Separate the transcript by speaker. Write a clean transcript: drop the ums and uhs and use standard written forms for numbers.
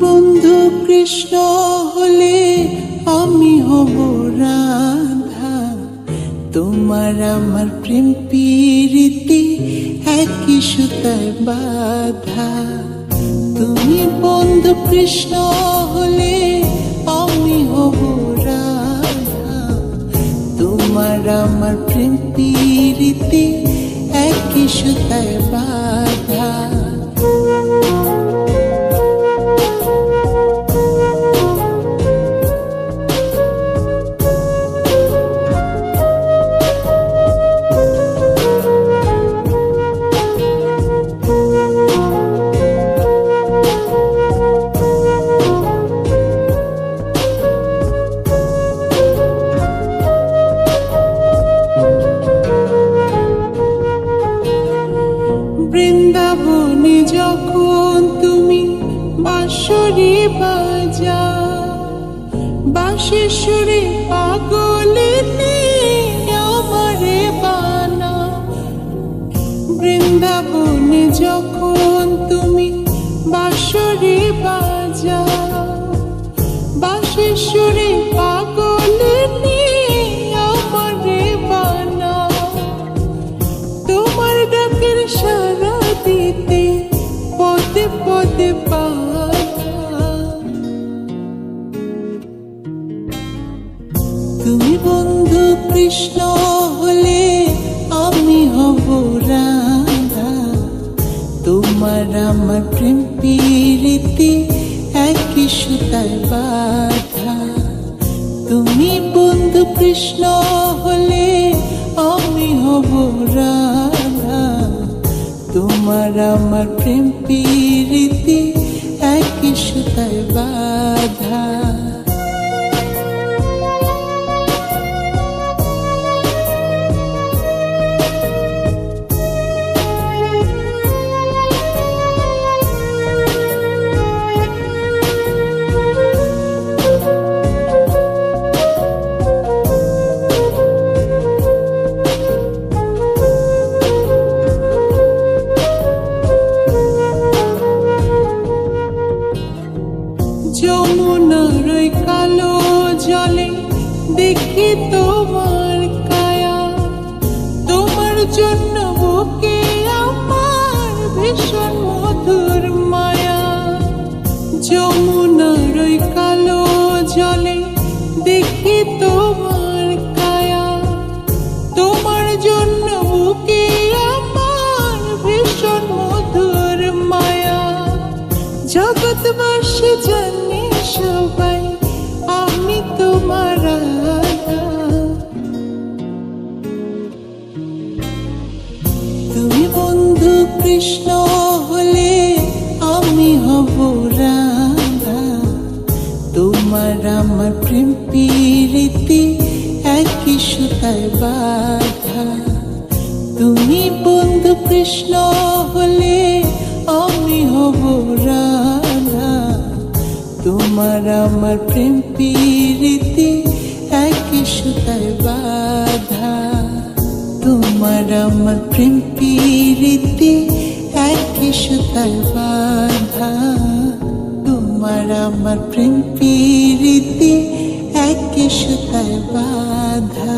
Speaker 1: বন্ধু কৃষ্ণ হলে আমি হব রাধা। তোমার আমার প্রেম প্রীতি একই সুতায় বাঁধা। তুমি বন্ধু কৃষ্ণ হলে আমি হব রাধা। তোমার আমার প্রেম প্রীতি একই সুতায় বাঁধা। বৃন্দাবনে যখন তুমি বাঁশরি বাজাও, বাঁশির সুরে পাগলিনী আমারে বানাও। বৃন্দাবনে যখন তুমি বাঁশরি বাজাও, বাঁশির সুরে পাগলিনী আমারে বানাও। তোমার ডাকের সারা দিতে পদে পদে বাধা। তুমি বন্ধু কৃষ্ণ হলে আমি হব রাধা। তোমার আমার প্রেম প্রীতি একই সুতায় বাঁধা। তুমি বন্ধু কৃষ্ণ হলে আমি হব রাধা। তোমার আমার প্রেম প্রীতি একই সুতায় বাঁধা। যমুনার ওই কালো জলে দেখি তোমার কায়া। তোমার জন্য বুকে আমার ভীষণ মধুর মায়া। যমুনার ওই কালো জলে দেখি তোমার কায়া। তোমার জন্য বুকে আমার ভীষণ মধুর মায়া। জগৎবাসী জানে সবাই আমি তোমার রাধা। তুমি বন্ধু কৃষ্ণ হলে আমি হব রাধা। তোমার আমার প্রেম প্রীতি একই সুতায় বাঁধা। তুমি বন্ধু কৃষ্ণ হলে আমি হব রাধা। তোমার আমার প্রেম প্রীতি একই সুতায় বাঁধা। তোমার আমার প্রেম প্রীতি একই সুতায় বাঁধা। তোমার আমার প্রেম প্রীতি একই সুতায় বাঁধা।